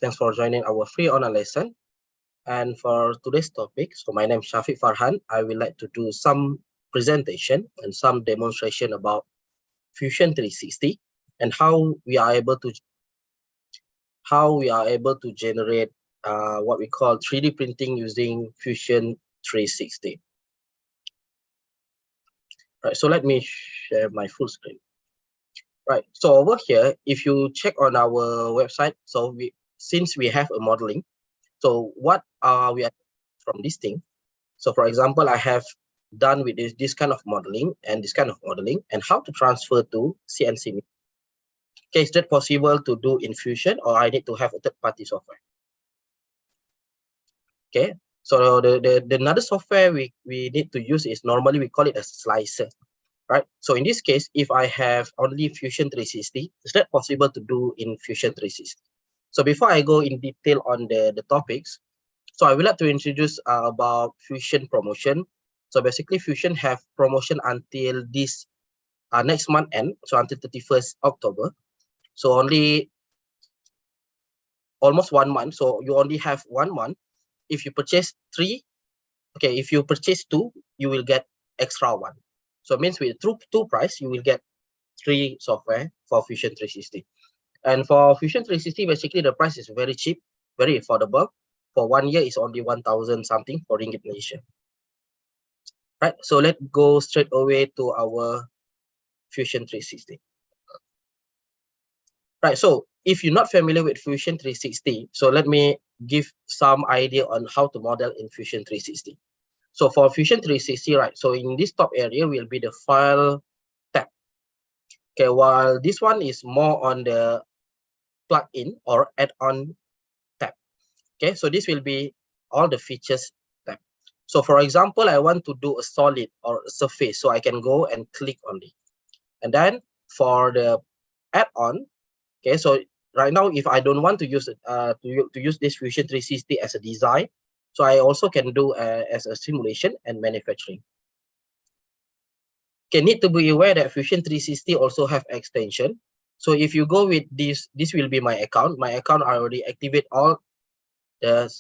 Thanks for joining our free online lesson. And for today's topic, so my name is Shafiq Farhan. I would like to do some presentation and some demonstration about Fusion 360 and how we are able to generate what we call 3D printing using Fusion 360. Right, so let me share my full screen. Right, so over here, if you check on our website, so since we have a modeling, so what are we from this thing? So for example, I have done with this kind of modeling and this kind of modeling and how to transfer to CNC. Okay, is that possible to do in Fusion, or I need to have a third-party software? Okay, so the another software we need to use is, normally we call it a slicer, right? So in this case, if I have only Fusion 360, is that possible to do in Fusion 360? So before I go in detail on the topics, so I would like to introduce about Fusion promotion. So basically, Fusion have promotion until this next month end, so until 31st October. So only almost 1 month. So you only have 1 month. If you purchase 3, okay, if you purchase 2, you will get extra 1. So it means with two price, you will get 3 software for Fusion 360. And for Fusion 360, basically the price is very cheap, very affordable. For 1 year, it's only 1,000 something for Ringgit Malaysia. Right, so let's go straight away to our Fusion 360. Right, so if you're not familiar with Fusion 360, so let me give some idea on how to model in Fusion 360. So for Fusion 360, right, so in this top area will be the file tab. Okay, while this one is more on the plug-in or add-on tab. Okay, so this will be all the features tab. So for example, I want to do a solid or a surface, so I can go and click on it. And then for the add-on, okay, so right now, if I don't want to use it to use this Fusion 360 as a design, so I also can do as a simulation and manufacturing. Okay, need to be aware that Fusion 360 also have extension. So if you go with this will be my account. My account, I already activate all the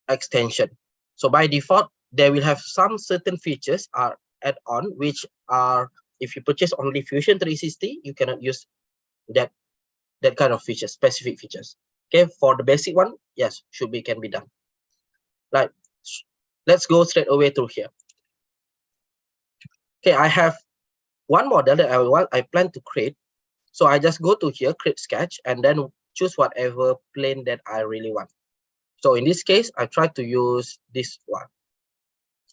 extension. So by default, they will have some certain features are add-on, which are, if you purchase only Fusion 360, you cannot use that kind of features, specific features. Okay, for the basic one, yes, can be done. Right, let's go straight away through here. Okay, I have one model that I plan to create. So I just go to here, create sketch, and then choose whatever plane that I really want. So in this case, I try to use this one.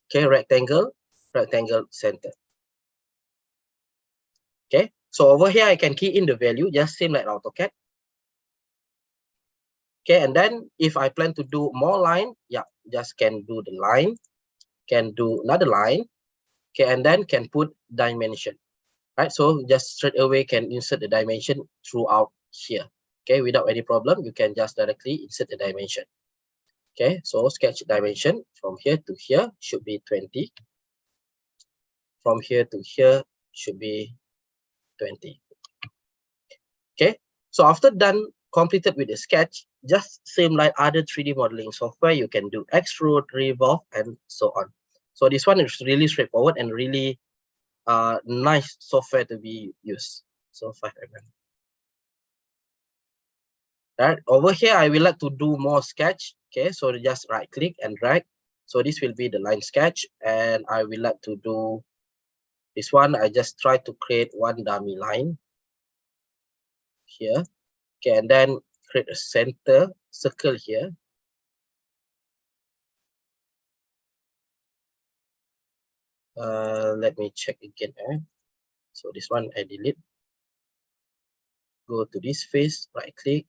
Okay, rectangle center. Okay, so over here I can key in the value, just same like AutoCAD. Okay, and then if I plan to do more line, yeah, just can do the line, can do another line. Okay, and then can put dimension. Right, so just straight away can insert the dimension throughout here. Okay, without any problem, you can just directly insert the dimension. Okay, so sketch dimension from here to here should be 20. From here to here should be 20. Okay, so after completed with the sketch, just same like other 3D modeling software, you can do extrude, revolve, and so on. So this one is really straightforward and really nice software to be used. So 5mm. Right, over here I will like to do more sketch. Okay, so just right click and drag. So this will be the line sketch, and I will like to do this one. I just try to create one dummy line here. Okay, and then create a center circle here. Let me check again. So this one I delete. Go to this face, right click.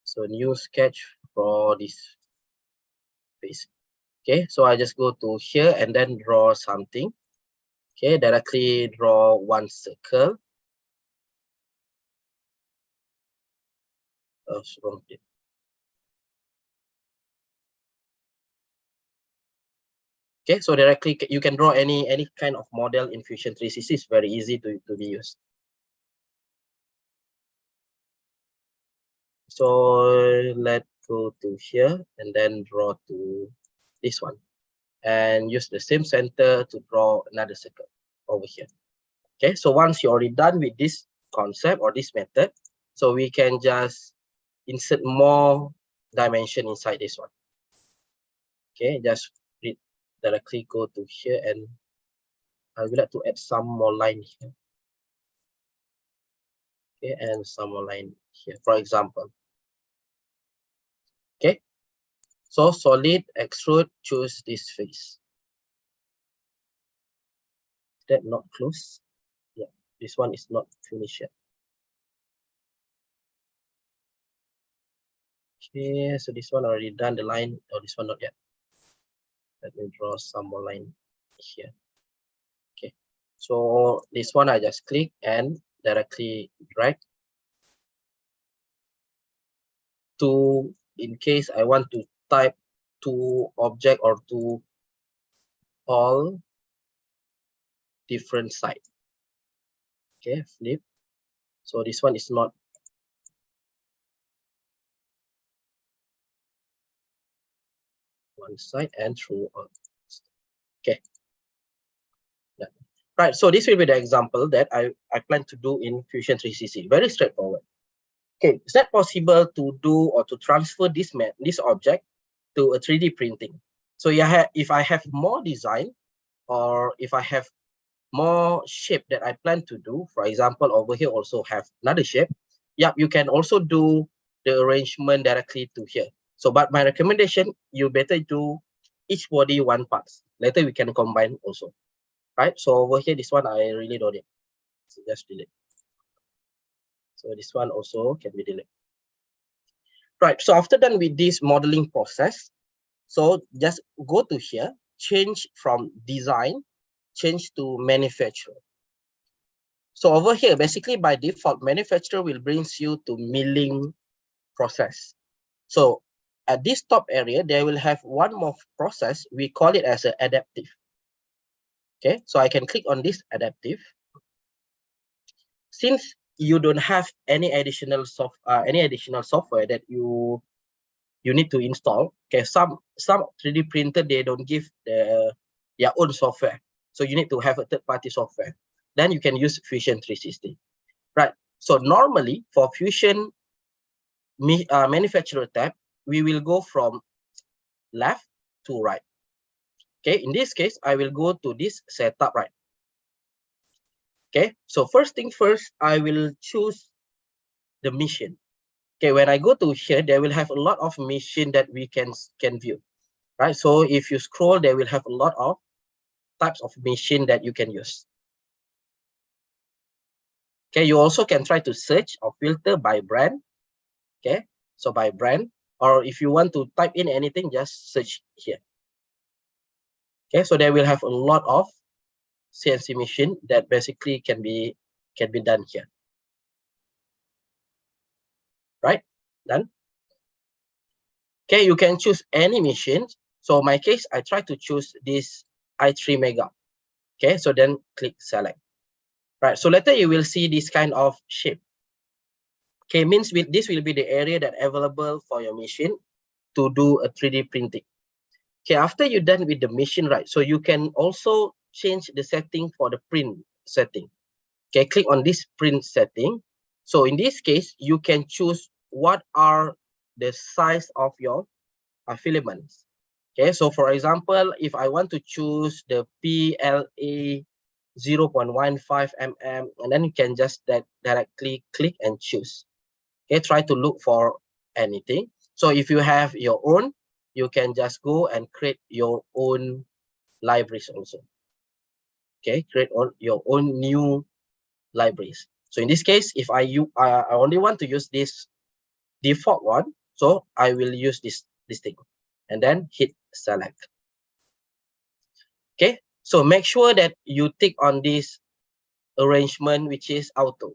So new sketch for this face. Okay, so I just go to here and then draw something. Okay, directly draw one circle. Oh, wrong. Okay, so directly you can draw any kind of model in Fusion 360. It's very easy to be used. So let's go to here and then draw to this one and use the same center to draw another circle over here. Okay, so once you're already done with this concept or this method, so we can just insert more dimension inside this one. Okay, just directly go to here, and I would like to add some more line here. Okay, and some more line here, for example. Okay, so solid, extrude, choose this face. That not close? Yeah, this one is not finished yet. Okay, so this one already done the line. Oh, this one not yet. Let me draw some more line here. Okay, so this one I just click and directly drag to, in case I want to type to object or to all different side. Okay, flip. So this one is not one side and through all. Okay. Yeah. Right. So this will be the example that I plan to do in Fusion 360. Very straightforward. Okay, is that possible to do or to transfer this object to a 3D printing? So yeah, if I have more design or if I have more shape that I plan to do, for example, over here also have another shape. Yeah, you can also do the arrangement directly to here. So, but my recommendation, you better do each body one part. Later we can combine also, right? So over here, this one I really don't need. So just delete. So this one also can be deleted. Right. So after done with this modeling process, so just go to here, change from design, change to manufacturer. So over here, basically by default, manufacturer will bring you to milling process. So at this top area, they will have one more process. We call it as an adaptive. Okay, so I can click on this adaptive. Since you don't have any additional software that you need to install. Okay, some 3D printer, they don't give their own software, so you need to have a third-party software. Then you can use Fusion 360, right? So normally for Fusion manufacturer tab, we will go from left to right. Okay, in this case, I will go to this setup, right? Okay, so first thing first, I will choose the mission. Okay, when I go to here, they will have a lot of mission that we can view, right? So if you scroll, they will have a lot of types of machine that you can use. Okay, you also can try to search or filter by brand. Okay, so by brand, or if you want to type in anything, just search here. Okay, so they will have a lot of CNC machine that basically can be done here. Right, done. Okay, you can choose any machine. So in my case, I try to choose this i3 Mega. Okay, so then click select. Right, so later you will see this kind of shape. Okay, means this will be the area that available for your machine to do a 3D printing. Okay, after you're done with the machine, right, so you can also change the setting for the print setting. Okay, click on this print setting. So in this case, you can choose what are the size of your filaments. Okay, so for example, if I want to choose the PLA 0.15 mm, and then you can just directly click and choose. Okay, try to look for anything. So if you have your own, you can just go and create your own libraries also. Okay, create your own new libraries. So in this case, if I only want to use this default one, so I will use this thing, and then hit select. Okay, so make sure that you tick on this arrangement, which is auto.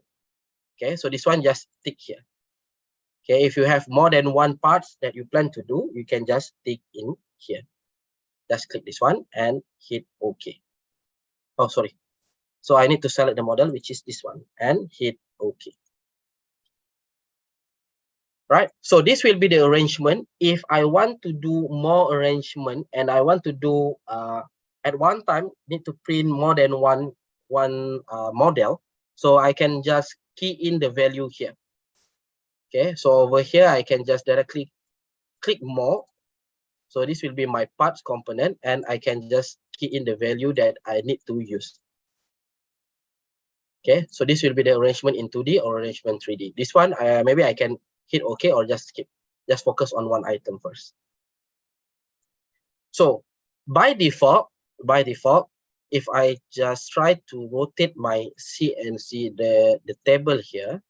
Okay, so this one just tick here. Okay, if you have more than one part that you plan to do, you can just tick in here. Just click this one and hit OK. Oh, sorry. So I need to select the model, which is this one, and hit OK. right? So this will be the arrangement. If I want to do more arrangement and I want to do at one time need to print more than one model, so I can just key in the value here. Okay, so over here I can just directly click more. So this will be my parts component, and I can just key in the value that I need to use. Okay, so this will be the arrangement in 2D or arrangement 3D. This one, maybe I can hit OK or just skip. Just focus on one item first. So by default, if I just try to rotate my CNC, the table here,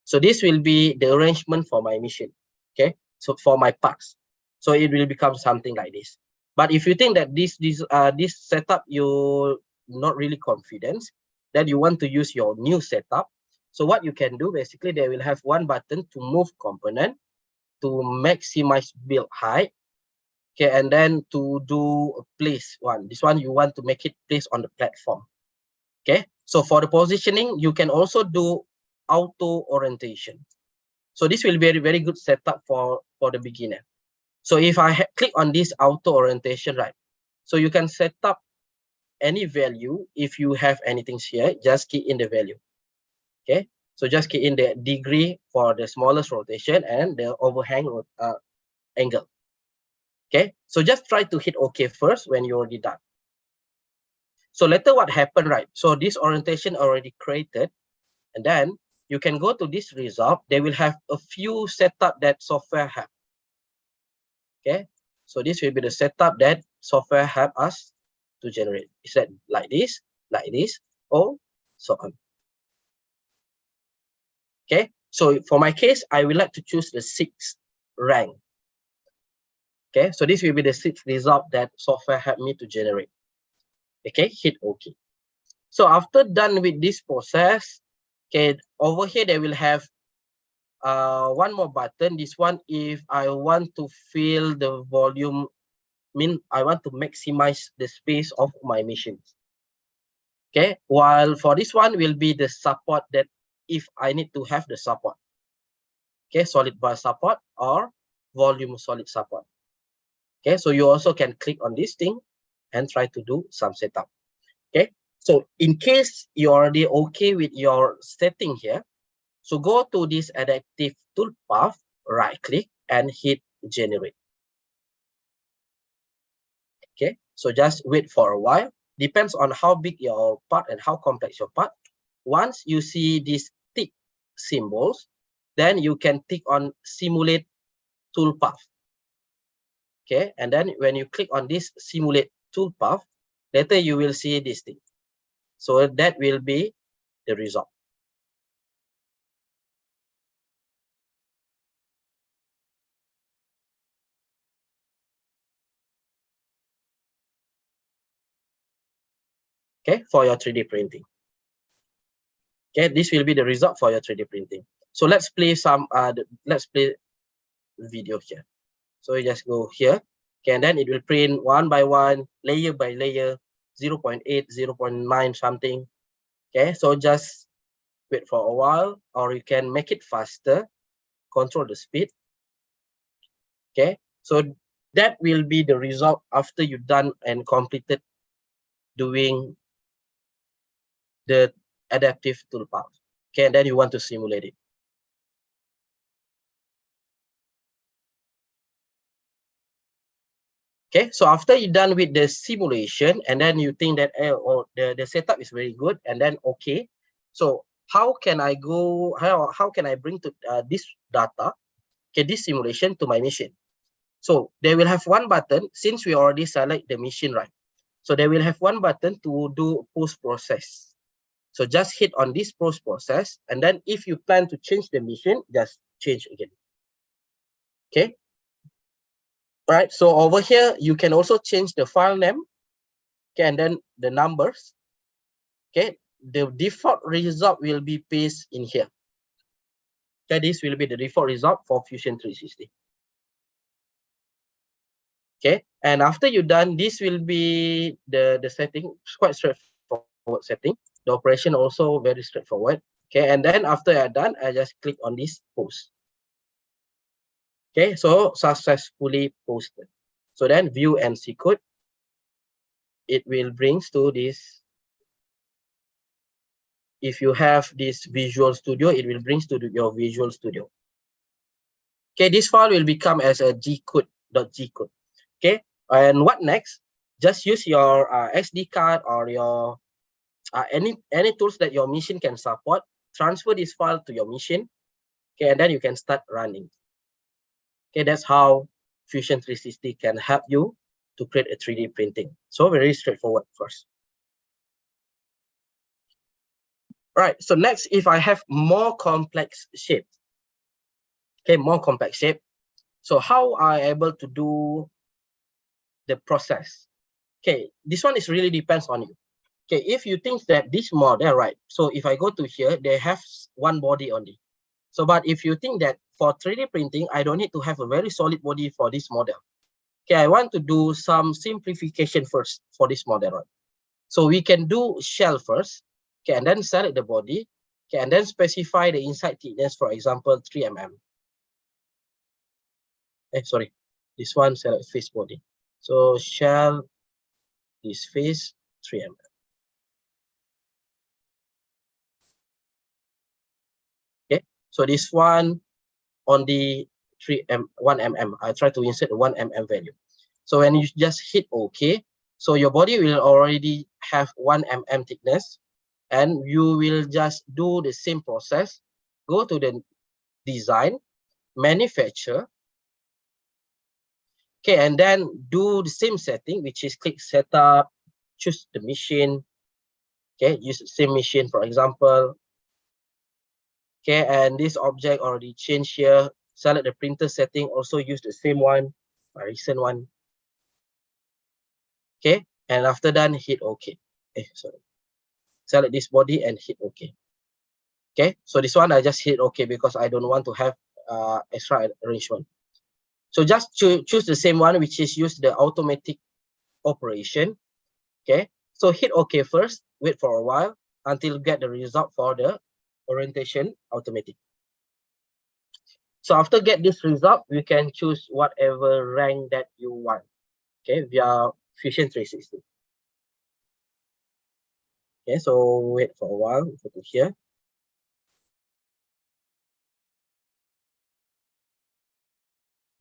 so this will be the arrangement for my machine. Okay, so for my parts, so it will become something like this. But if you think that this setup you're not really confident, that you want to use your new setup, so what you can do, basically they will have one button to move component, to maximize build height. Okay, and then to do place one. This one you want to make it place on the platform. Okay, so for the positioning, you can also do auto orientation. So this will be a very good setup for the beginner. So if I click on this auto orientation, right, so you can set up any value. If you have anything here, just key in the value. Okay, so just key in the degree for the smallest rotation and the overhang angle. Okay, so just try to hit OK first when you're already done. So later what happened, right? So this orientation already created, and then you can go to this result. They will have a few setup that software have. Okay, so this will be the setup that software help us to generate. Is that like this, or so on. Okay, so for my case, I would like to choose the 6th rank. Okay, so this will be the 6th result that software helped me to generate. Okay, hit OK. So after done with this process, okay, over here they will have one more button. This one, if I want to fill the volume, I want to maximize the space of my machines. Okay, while for this one will be the support, that if I need to have the support. Okay, solid bar support or volume solid support. Okay, so you also can click on this thing and try to do some setup. Okay, so in case you're already okay with your setting here, so go to this adaptive toolpath, right click and hit generate. Okay, so just wait for a while. Depends on how big your part and how complex your part. Once you see these tick symbols, then you can tick on simulate toolpath. Okay, and then when you click on this simulate toolpath, later you will see this thing. So that will be the result. Okay, for your 3D printing. Okay, this will be the result for your 3D printing. So let's play some let's play video here. So you just go here. Okay, and then it will print one by one, layer by layer, 0.8, 0.9 something. Okay, so just wait for a while, or you can make it faster, control the speed. Okay, so that will be the result after you've done and completed doing the adaptive toolpath. Okay, and then you want to simulate it. Okay, so after you're done with the simulation, and then you think that the setup is very good, and then okay, so how can I go, how can I bring to this data, okay, this simulation to my machine? So they will have one button, since we already select the machine, right? So they will have one button to do post process. So just hit on this post process, and then if you plan to change the machine, just change again. Okay. Right, so over here you can also change the file name, okay, and then the numbers. Okay, the default result will be pasted in here. Okay, this will be the default result for Fusion 360. Okay, and after you're done, this will be the setting. It's quite straightforward setting. The operation also very straightforward. Okay, and then after I'm done, I just click on this post. Okay, so successfully posted. So then view and see code. It will brings to this. If you have this Visual Studio, it will brings to your Visual Studio. Okay, this file will become as a gcode.gcode. Okay, and what next? Just use your SD card or your any tools that your machine can support. Transfer this file to your machine. Okay, and then you can start running. Okay, that's how Fusion 360 can help you to create a 3D printing. So very straightforward first. Right, so next, if I have more complex shape, okay, more complex shape. So how are I able to do the process? Okay, this one is really depends on you. Okay, if you think that this model, right? So if I go to here, they have one body only. So, but if you think that for 3D printing, I don't need to have a very solid body for this model. Okay, I want to do some simplification first for this model, right? So we can do shell first, okay, and then select the body, okay, and then specify the inside thickness, for example, 3 mm. Sorry, this one select face body. So shell this face 3 mm. Okay, so this one on the 1 mm. I try to insert the 1 mm value. So when you just hit OK, so your body will already have 1 mm thickness, and you will just do the same process. Go to the design, manufacture, okay, and then do the same setting, which is click setup, choose the machine, okay, use the same machine, for example. Okay, and this object already changed here. Select the printer setting, also use the same one, my recent one. Okay, and after done, hit OK. Sorry. Select this body and hit OK. Okay, so this one I just hit OK because I don't want to have extra arrangement. So just choose the same one, which is use the automatic operation. Okay, so hit OK first, wait for a while until get the result for the orientation automatic. So after get this result, we can choose whatever rank that you want, okay, via Fusion 360. Okay, so wait for a while, go to here.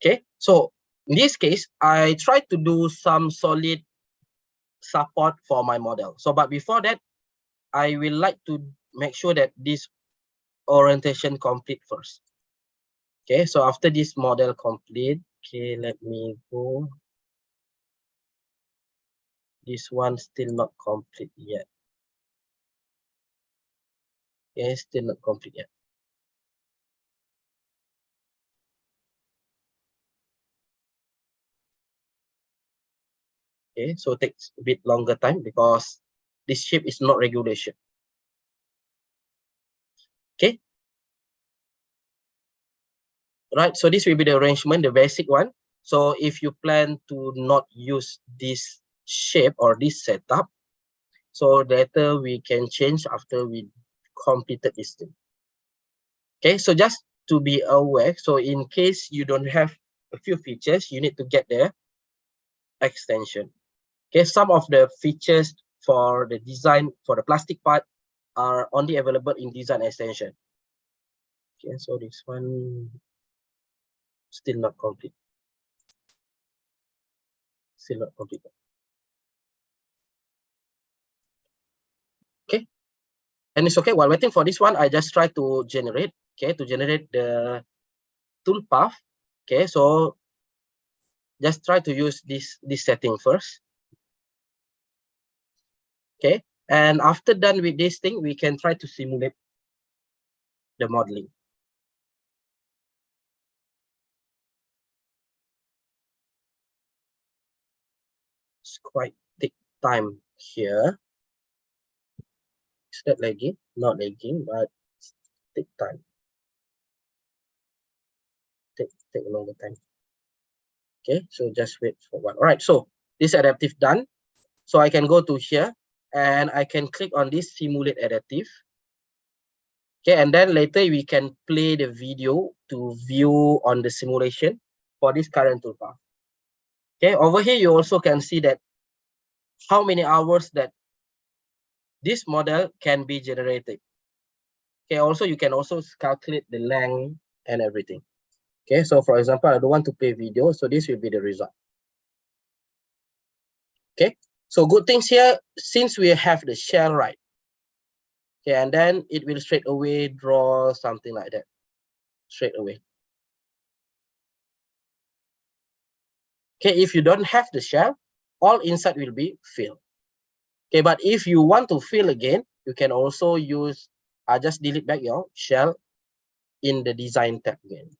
Okay, so in this case, I try to do some solid support for my model. So, but before that, I will like to make sure that this orientation complete first. Okay, so after this model complete, okay, let me go. This one still not complete yet. Okay, still not complete yet. Okay, so it takes a bit longer time because this shape is not regular shape. Okay. Right, so this will be the arrangement, the basic one. So if you plan to not use this shape or this setup, so later we can change after we completed this thing. Okay, so just to be aware, so in case you don't have a few features, you need to get the extension. Okay, some of the features for the design for the plastic part are only available in design extension. Okay, so this one still not complete. Still not complete. Okay, and it's okay. While waiting for this one, I just try to generate. Okay, to generate the tool path. Okay, so just try to use this setting first. Okay, and after done with this thing, we can try to simulate the modeling. It's quite take time here. Is that lagging? Not lagging, but take time. Take a longer time. Okay, so just wait for one. All right, so this adaptive done. So I can go to here and I can click on this simulate adaptive. Okay, and then later we can play the video to view on the simulation. for this current toolbar. Okay, over here you also can see that how many hours that this model can be generated. Okay, also you can also calculate the length and everything. Okay, so for example, I don't want to play video, so this will be the result. Okay, so good things here, since we have the shell right. Okay, and then it will straight away draw something like that, straight away. Okay, if you don't have the shell, all inside will be filled. Okay, but if you want to fill again, you can also use, just delete back your shell in the design tab again.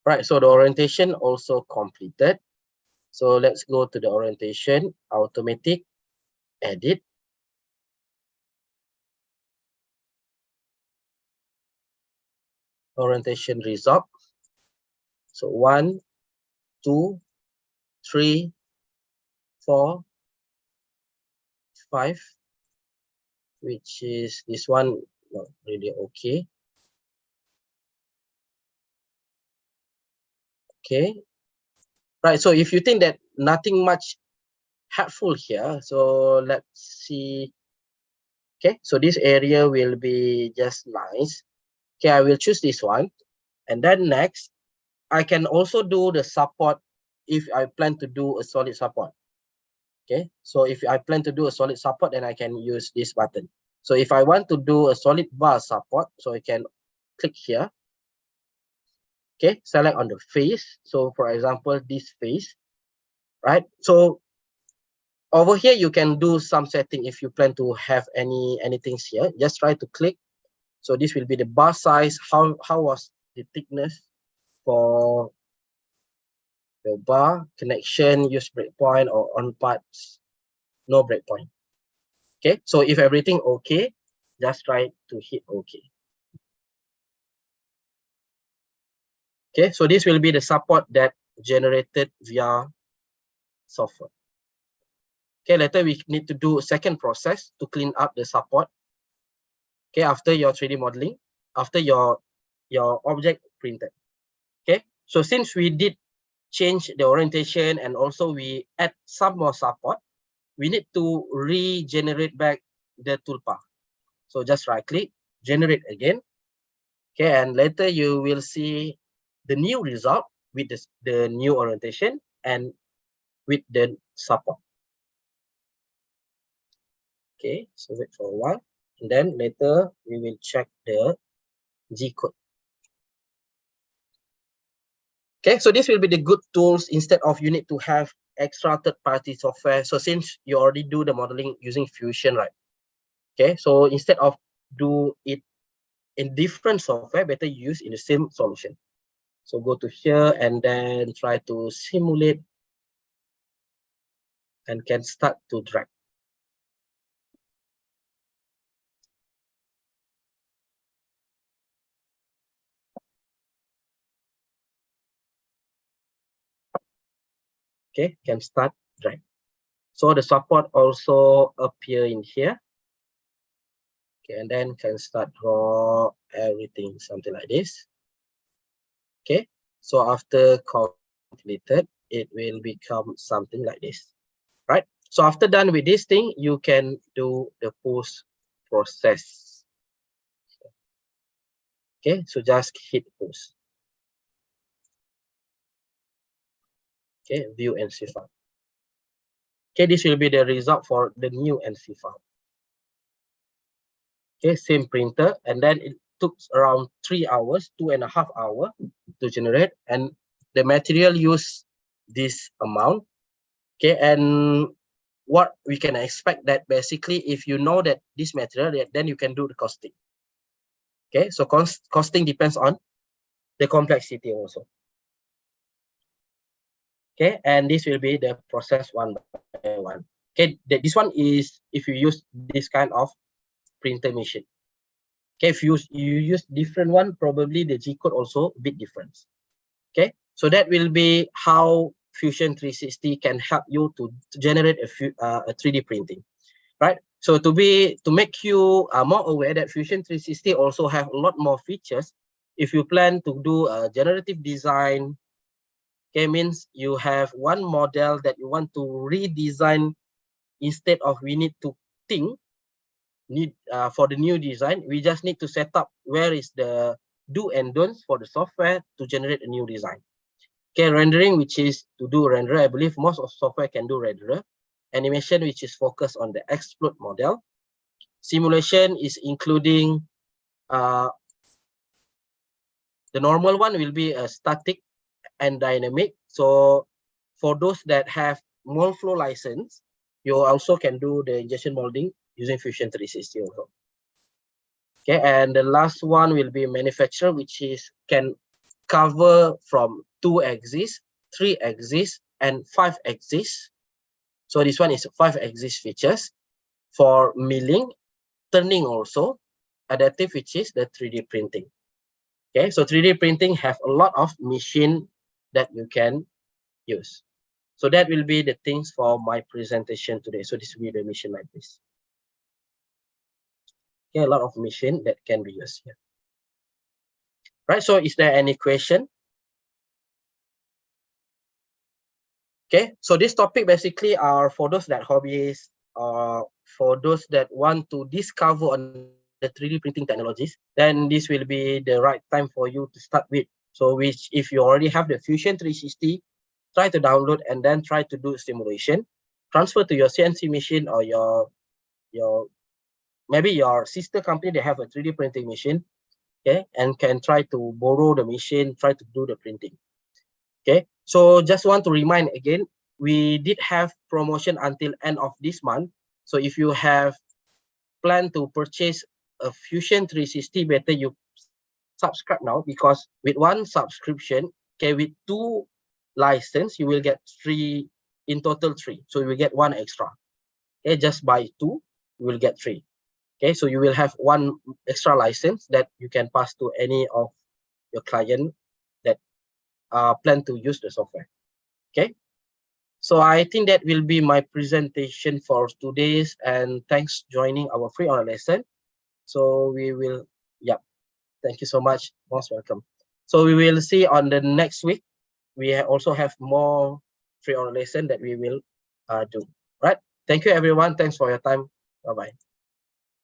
Right, so the orientation also completed. So let's go to the orientation, automatic, edit. Orientation result. So 1, 2, 3, 4, 5, which is this one, not really okay. Okay. Right, so if you think that nothing much helpful here, so let's see. Okay, so this area will be just nice. Okay, I will choose this one. And then next, I can also do the support if I plan to do a solid support. Okay, so if I plan to do a solid support, then I can use this button. So if I want to do a solid bar support, so I can click here. Okay, select on the face. So for example, this face, right? So over here, you can do some setting if you plan to have anything here. Just try to click. So this will be the bar size. How was the thickness for the bar connection, use breakpoint or on parts, no breakpoint. Okay, so if everything okay, just try to hit okay. Okay, so this will be the support that generated via software. Okay, later we need to do a second process to clean up the support. Okay, after your 3D modeling, after your object printed. Okay, so since we did change the orientation and also we add some more support, we need to regenerate back the toolbar. So just right click, generate again. Okay, and later you will see the new result with the new orientation and with the support. Okay, so wait for a while, and then later we will check the G code. Okay, so this will be the good tools instead of you need to have extra third-party software. So since you already do the modeling using Fusion, right? Okay, so instead of do it in different software, better use in the same solution. So go to here and then try to simulate and can start to drag. Okay, can start drag. So the support also appear in here. Okay, and then can start draw everything, something like this. Okay, so after completed, it will become something like this, right? So after done with this thing, you can do the post process. Okay, so just hit post. Okay, view NC file. Okay, this will be the result for the new NC file. Okay, same printer, and then it took around 3 hours, 2.5 hours to generate, and the material used this amount. Okay, and what we can expect that basically if you know that this material, then you can do the costing. Okay, so costing depends on the complexity also. Okay, and this will be the process one by one. Okay, this one is if you use this kind of printer machine. Okay, if you use different one, probably the G code also a bit different. Okay, so that will be how Fusion 360 can help you to generate a 3D printing, right? So to make you more aware that Fusion 360 also have a lot more features, if you plan to do a generative design, okay, means you have one model that you want to redesign. Instead of we need to think for the new design, we just need to set up where is the do and don'ts for the software to generate a new design. Okay, rendering, which is to do render. I believe most of software can do renderer. Animation, which is focused on the explode model. Simulation is including the normal one will be a static and dynamic. So for those that have mold flow license, you also can do the injection molding using Fusion 360 also. Okay, and the last one will be manufacturer, which is can cover from 2 axis, 3 axis, and 5 axis. So this one is 5 axis features for milling, turning also, adaptive, which is the 3D printing. Okay, so 3D printing have a lot of machine that you can use. So that will be the things for my presentation today. So this will be the machine like this. Okay, a lot of machine that can be used here. Right, so is there any question? Okay, so this topic basically are for those that hobbyists, for those that want to discover on the 3D printing technologies, then this will be the right time for you to start with. So which if you already have the Fusion 360, try to download and then try to do simulation, transfer to your CNC machine or your maybe your sister company, they have a 3D printing machine, okay, and can try to borrow the machine, try to do the printing. Okay, so just want to remind again, we did have promotion until end of this month. So if you have planned to purchase a Fusion 360, better you subscribe now, because with one subscription, okay, with 2 license, you will get 3, in total 3. So you will get 1 extra. Okay, just buy 2, you will get 3. Okay, so you will have 1 extra license that you can pass to any of your client that plan to use the software. Okay, so I think that will be my presentation for today's, and thanks joining our free online lesson. So we will, yeah, thank you so much, most welcome. So we will see on the next week. We also have more free online lesson that we will do. Right, thank you everyone, thanks for your time. Bye bye.